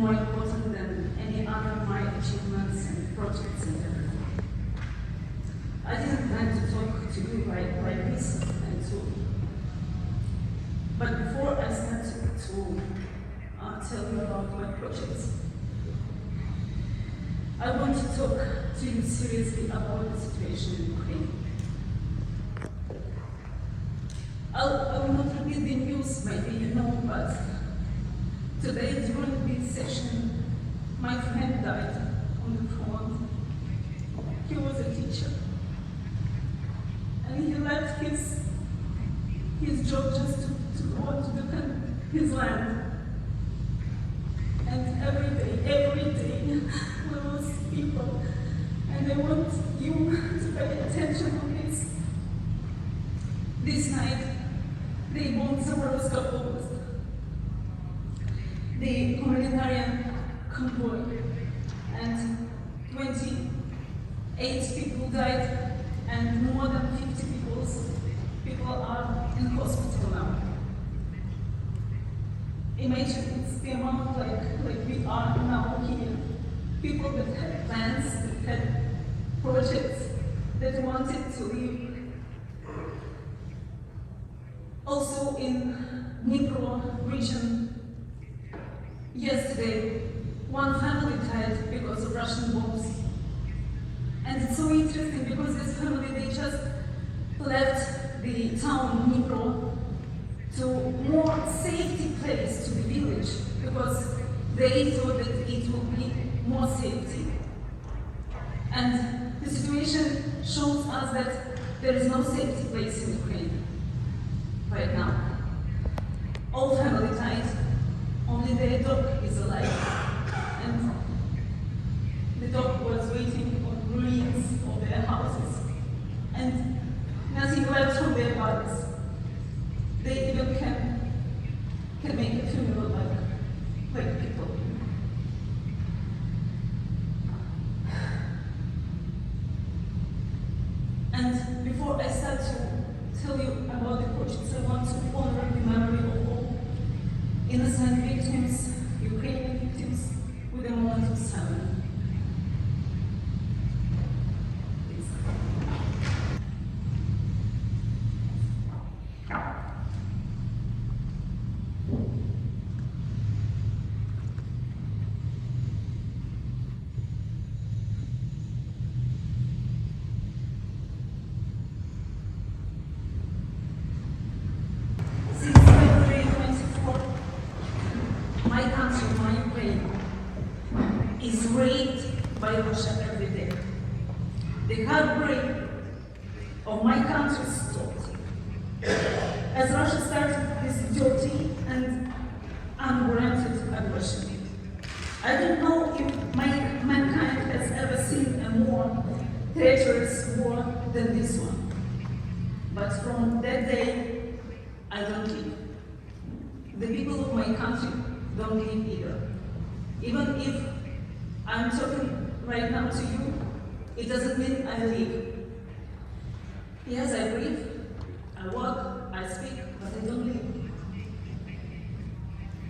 more important than any other of my achievements and projects and everything. I didn't plan to talk to you like this and so. But before I start to tell you about my projects, I want to talk to you seriously about the situation in Ukraine. I will not repeat the news, maybe you know, but today during this session, my friend died on the front. He was a teacher. And he left his job just to go to defend his land. And every day, we will see people. And I want you to pay attention to this. This night, they bombed Zaporozhye Oblast, the humanitarian convoy, and 28 people died, and more than 50 people are in hospital now. Imagine it's the amount like we are now here. People that had plans, that had projects, that wanted to live. Also in Dnipro region, yesterday, one family died because of Russian bombs. And it's so interesting because this family, they just left the town Dnipro to more safety place, to the village, because they thought that it would be more safety. And the situation shows us that there is no safety place in Ukraine right now. All family died, only their dog is alive. And the dog was waiting on ruins of their houses. And nothing left from their bodies. They even can make a funeral like people. And before I start to tell you about the projects, I want to honor the memory of all innocent victims, Ukrainian victims, with a moment of silence. Is raped by Russia every day. The heartbreak of my country stopped as Russia started this dirty and unwarranted aggression. I don't know if mankind has ever seen a more treacherous war than this one. But from that day, I don't live. The people of my country don't live either. Even if I'm talking right now to you, it doesn't mean I live. Yes, I breathe, I walk, I speak, but I don't live.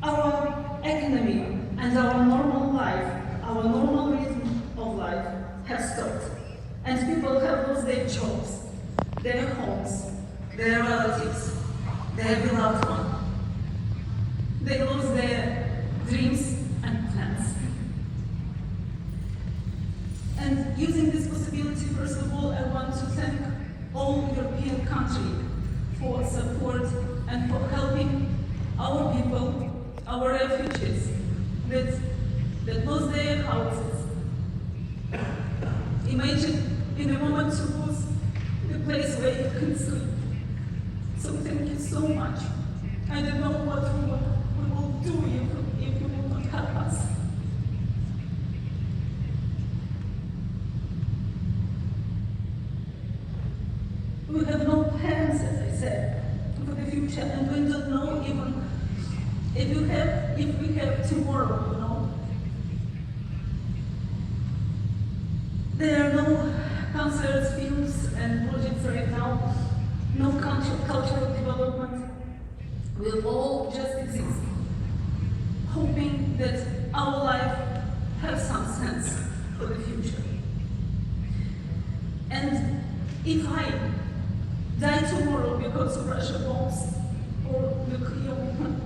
Our economy and our normal life, our normal rhythm of life have stopped. And people have lost their jobs, their homes, their relatives, their beloved one. They lost their dreams and plans. And using this possibility, first of all, I want to thank all European countries for support and for helping our people, our refugees, that lost their houses. Imagine in a moment to lose the place where you can sleep. So thank you so much. I don't know what we will do if you will not help us. We have no plans, as I said, for the future, and we don't know even if we have tomorrow, you know. There are no concerts, films, and projects right now, no cultural development. We'll all just exist, hoping that our life has some sense for the future. And if I die tomorrow because of Russian bombs or nuclear weapon,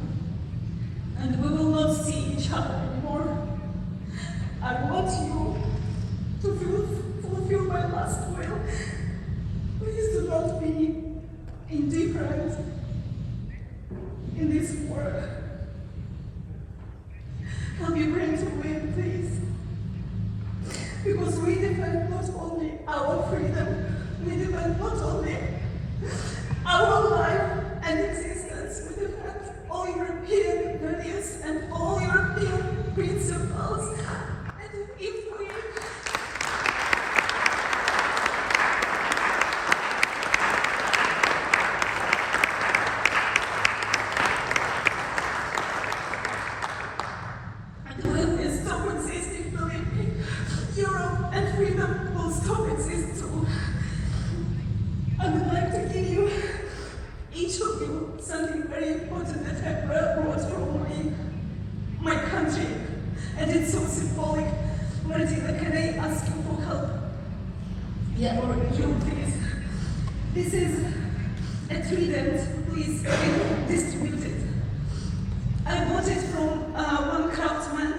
and we will not see each other anymore, I want you to fulfill my last will. Please do not be indifferent in this war. Help Ukraine to win, please. Because we defend not only our freedom, we defend not only our life and existence, we defend all European values and all European principles. And if we stop existing, believe me, Europe and freedom will stop existing too. I would like to give you, each of you, something very important that I brought from my country. And it's so symbolic. Martina, can I ask you for help? Yeah, or you, please. This is a trident. Please distribute it. I bought it from one craftsman.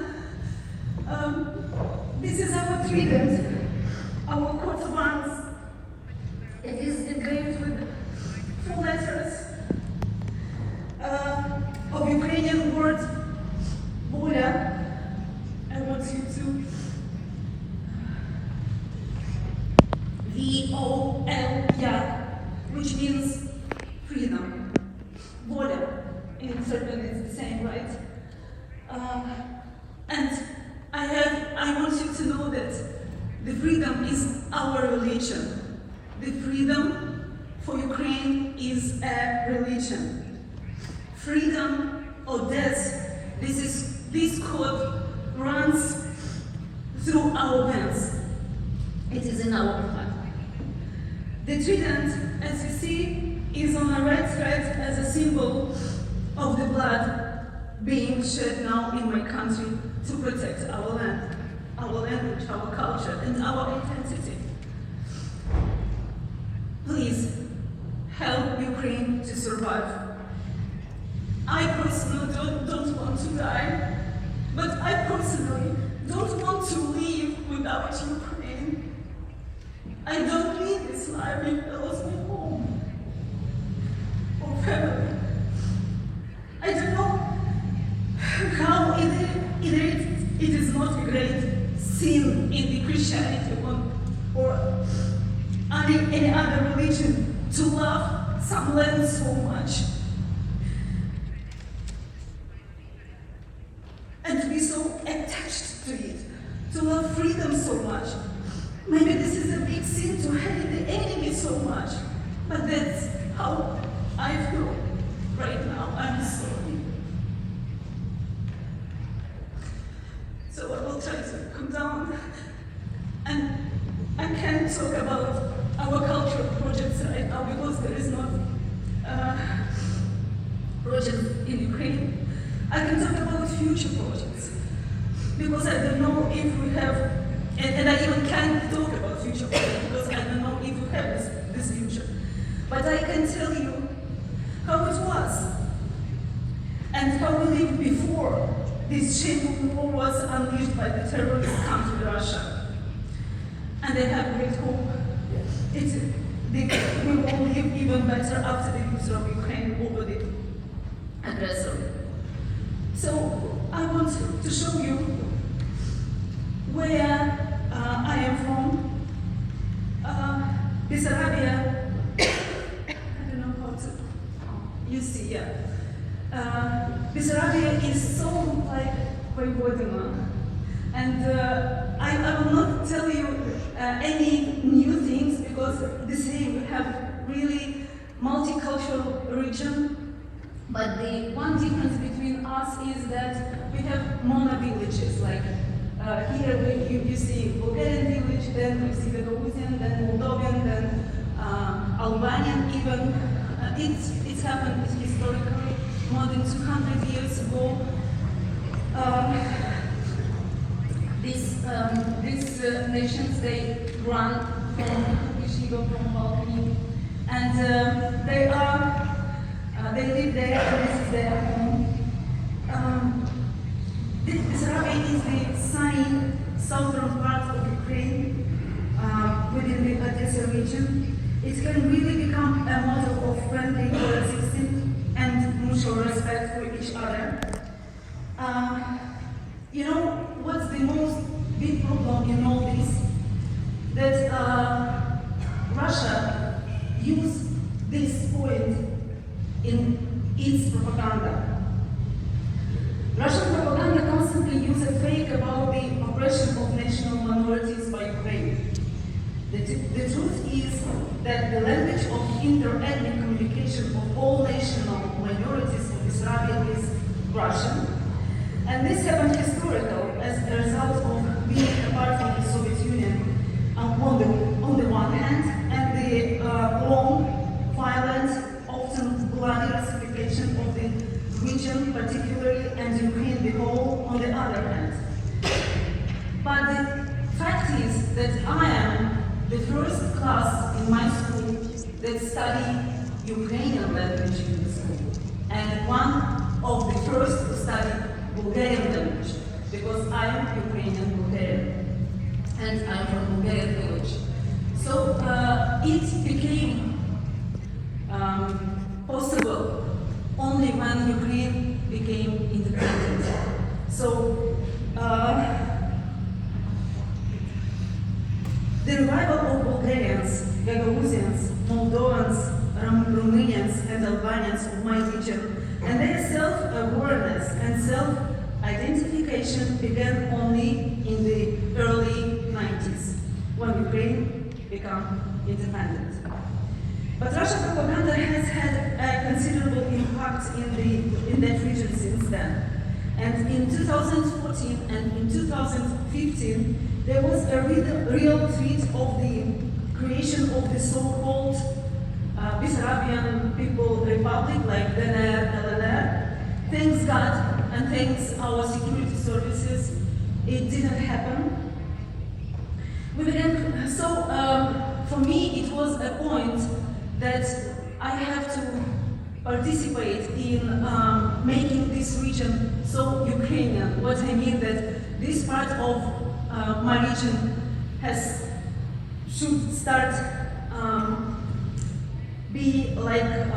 This is our trident, our coat of arms. It is engraved with 4 letters of Ukrainian word "voля." I want you to V-O-L-Y, which means freedom. Voля in Serbian is the same, right? And I want you to know that the freedom is our religion. The freedom for Ukraine is a religion. Freedom or death, this code runs through our veins. It is in our blood. The trident, as you see, is on a red thread as a symbol of the blood being shed now in my country to protect our land, our language, our culture, and our identity. Please help Ukraine to survive. I personally don't want to die, but I personally don't want to live without Ukraine. I don't need this life if I lost my home or family. I don't know how it is not a great sin in the Christianity or any other religion to love some land so much and to be so attached to it, to love freedom so much. Maybe this is a big sin to hate the enemy so much, but that's how I feel right now. I'm sorry. So I will try to come down, and I can't talk about our cultural projects right now because there is no project in Ukraine. I can talk about future projects because I don't know if we have, and I even can't talk about future projects because I don't know if we have this future. But I can tell you how it was and how we lived before this shameful war was unleashed by the terrorist country Russia. And I have great hope. We will live even better after the victory of Ukraine over the aggressor. So I want to show you where I am from. Bessarabia. I don't know how to. You see, yeah. Bessarabia is so like Vojvodina, and I will not tell you any new things because the same we have really multicultural region. But the one difference between us is that we have mono villages. Like here you see Bulgarian village, then you see Belarusian, then Moldovan, then Albanian even. It's happened historically more than 200 years ago. These nations, they run from balcony, and they live there, and this is their home. Serbia is the sunny southern part of Ukraine, within the Odessa region. It can really become a model of friendly coexistence and mutual respect for each other. You know what's the most big problem in all this? That Russia used this point in its propaganda. Russian propaganda constantly uses a fake about the oppression of national minorities by Ukraine. The truth is that the language of inter-ethnic communication of all national minorities of Serbia is Russian. And this happened historical as a result of being apart from the Soviet Union on the one hand, and the long, violent, often bloody russification of the region particularly, and Ukraine the whole on the other hand. But the fact is that I am the first class in my school that study Ukrainian language in the school, and one of the first to study Bulgarian language, because I am Ukrainian Bulgarian, and I am from Bulgarian village. So it became possible only when Ukraine became independent. So the revival of Bulgarians, Gagauzins, Moldovans, Romanians and Albanians of my region, and their self-awareness and self-identification began only in the early 90s, when Ukraine became independent. But Russian propaganda has had a considerable impact in that region since then. And in 2014 and in 2015, there was a real threat of the creation of the so-called Bessarabian People Republic, like DNR, LNR. Thanks God and thanks our security services, it didn't happen. So for me, it was a point that I have to participate in making this region so Ukrainian. What I mean that this part of my region should start be like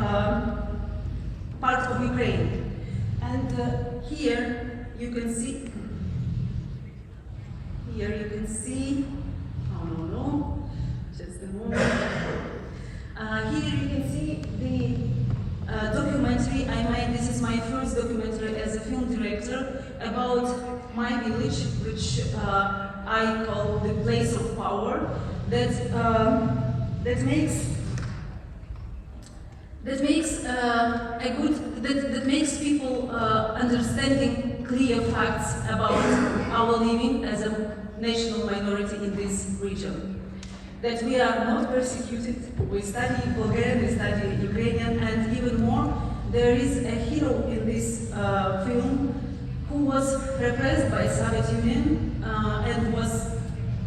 part of Ukraine. And here you can see, just a moment. Here you can see the documentary I made. This is my first documentary as a film director about my village, which I call the place of power, that makes people understanding clear facts about our living as a national minority in this region. That we are not persecuted, we study Bulgarian, we study Ukrainian, and even more, there is a hero in this film who was repressed by Soviet Union and was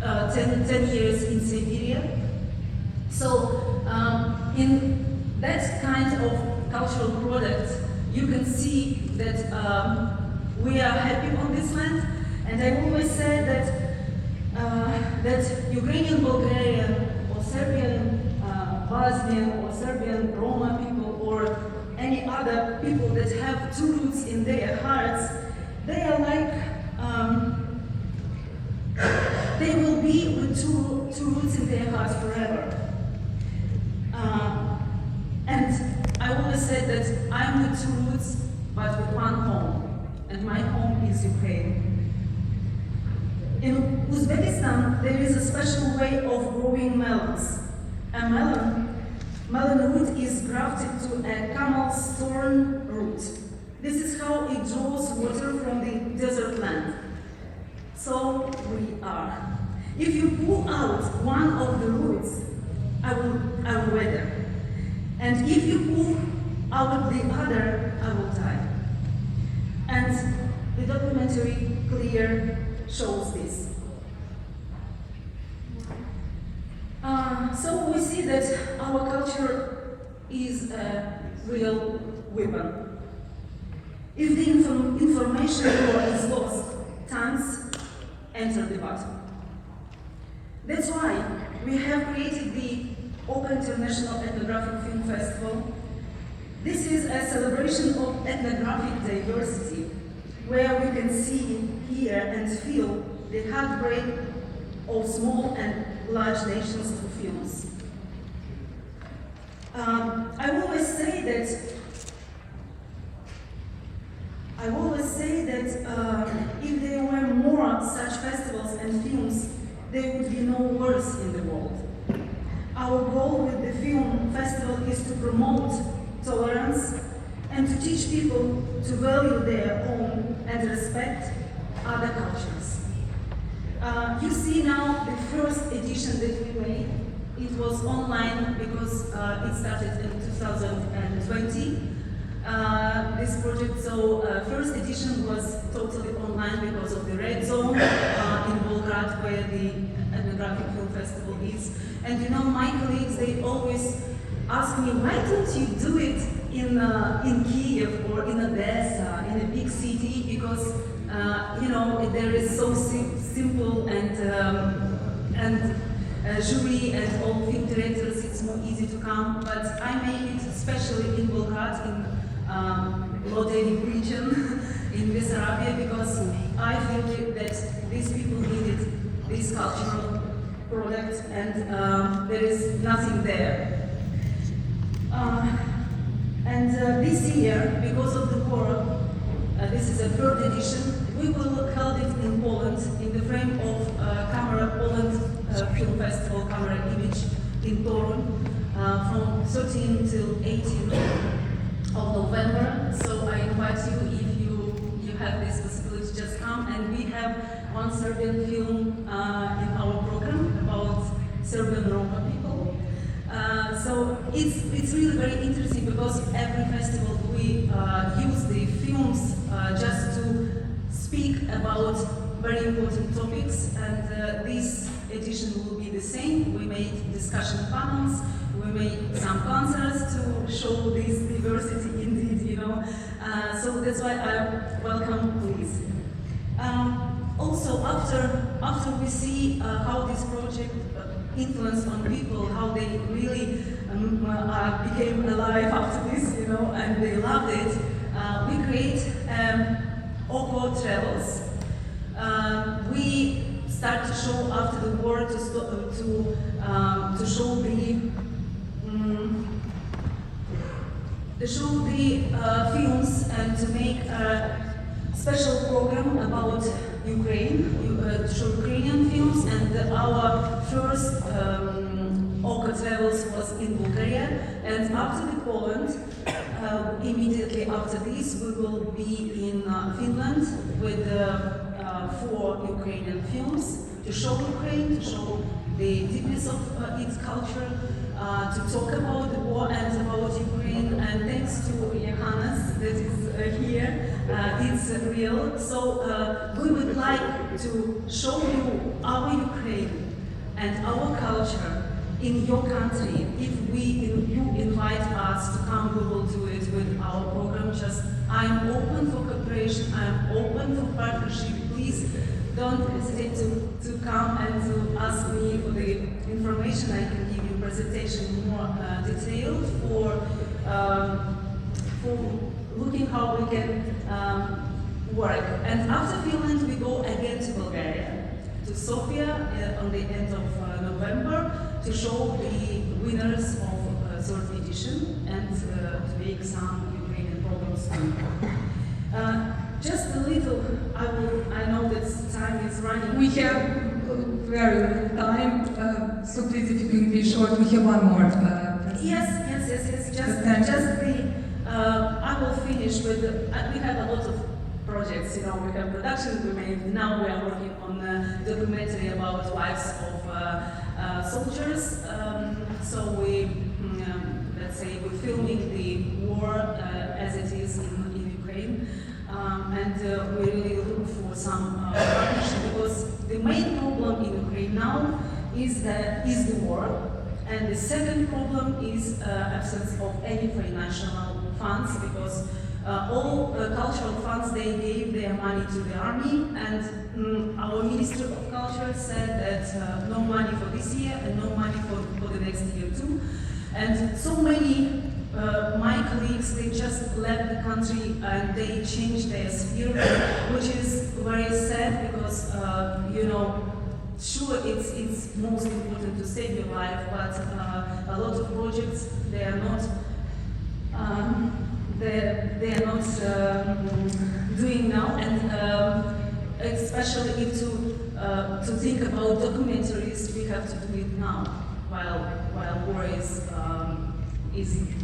10 years in Siberia. So in that kind of cultural product, you can see that we are happy on this land, and I always say that Ukrainian Bulgarian or Serbian Bosnian or Serbian Roma people or any other people that have two roots in their hearts, they are like, they will be with two roots in their hearts forever. And I always say that I'm with two roots but with one home, and my home is Ukraine. In Uzbekistan, there is a special way of growing melons. A melon root is grafted to a camel's thorn root. This is how it draws water from the desert land. So we are. If you pull out one of the roots, I will wither. And if you pull out the other, I will die. And the document documentary Clear shows this. So we see that our culture is a real weapon. If the information war is lost, tongues enter the battle. That's why we have created the Open International Ethnographic Film Festival. This is a celebration of ethnographic diversity, where we can see, hear, and feel the heartbreak of small and large nations through films. I always say that if there were more such festivals and films, there would be no wars in the world. Our goal with the film festival is to promote tolerance and to teach people to value their own and respect other cultures. You see now the first edition that we made. It was online because it started in 2020. This project, so first edition was totally online because of the red zone in Belgrade, where the Ethnographic Film Festival is. And you know, my colleagues, they always ask me, why don't you do it in Kiev or in Odessa, in a big city? Because you know, there is so simple and jury and all film directors, it's more easy to come. But I made it especially in Belgrade, in Lodenik region, in Bessarabia, because I feel that these people needed this cultural product, and there is nothing there. This year, because of the war, this is a third edition, we will hold it in Poland in the frame of Camera Poland Film Festival, Camera Image in Toruń, from 13 till 18 of November. So I invite you, if you have this possibility, just come. And we have one Serbian film in our program about Serbian Roma people. So it's really very interesting because every festival we use the films just to speak about very important topics, and this edition will be the same. We made discussion panels, we made some concerts to show this diversity indeed, you know. So that's why I welcome please. Also, after we see how this project influenced on people, how they really became alive after this, you know, and they loved it, we create Oko Travels. We start to show after the war to show the films and to make a special program about Ukraine, to show Ukrainian films, and our first Oko Travels was in Bulgaria, and after the Poland, immediately after this, we will be in Finland with 4 Ukrainian films to show Ukraine, to show the deepness of its culture, to talk about the war and about Ukraine. And thanks to Johannes that is here, it's real. So we would like to show you our Ukraine and our culture in your country. If you invite us to come, we will do it with our program. Just I'm open for cooperation, I'm open for partnership. Please don't hesitate to come and to ask me for the information. I can give you a presentation more detailed for looking how we can work. And after Finland, we go again to Bulgaria, to Sofia on the end of November, to show the winners of third edition and to make some Ukrainian programs too. Just a little, I know that time is running. We have very little time, so please if you can be short, we have one more. Yes. Just the, I will finish with, we have a lot of projects, you know, we have productions we made. Now we are working on a documentary about wives of soldiers. So we, let's say, we're filming the war as it is in Ukraine. and we really look for some partnership, because the main problem in Ukraine now is the war, and the second problem is absence of any financial funds, because all cultural funds, they gave their money to the army, and our Minister of Culture said that no money for this year and no money for the next year too. And so many my colleagues, they just left the country and they changed their sphere, which is very sad, because you know, sure, it's most important to save your life, but a lot of projects, they are not doing now, and especially if to think about documentaries, we have to do it now, while war is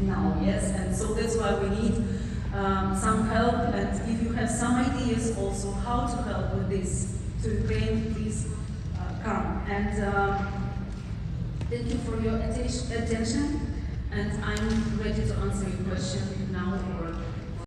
now, yes, and so that's why we need some help, and if you have some ideas also how to help with this to Ukraine, please come. And thank you for your attention, and I'm ready to answer your question now or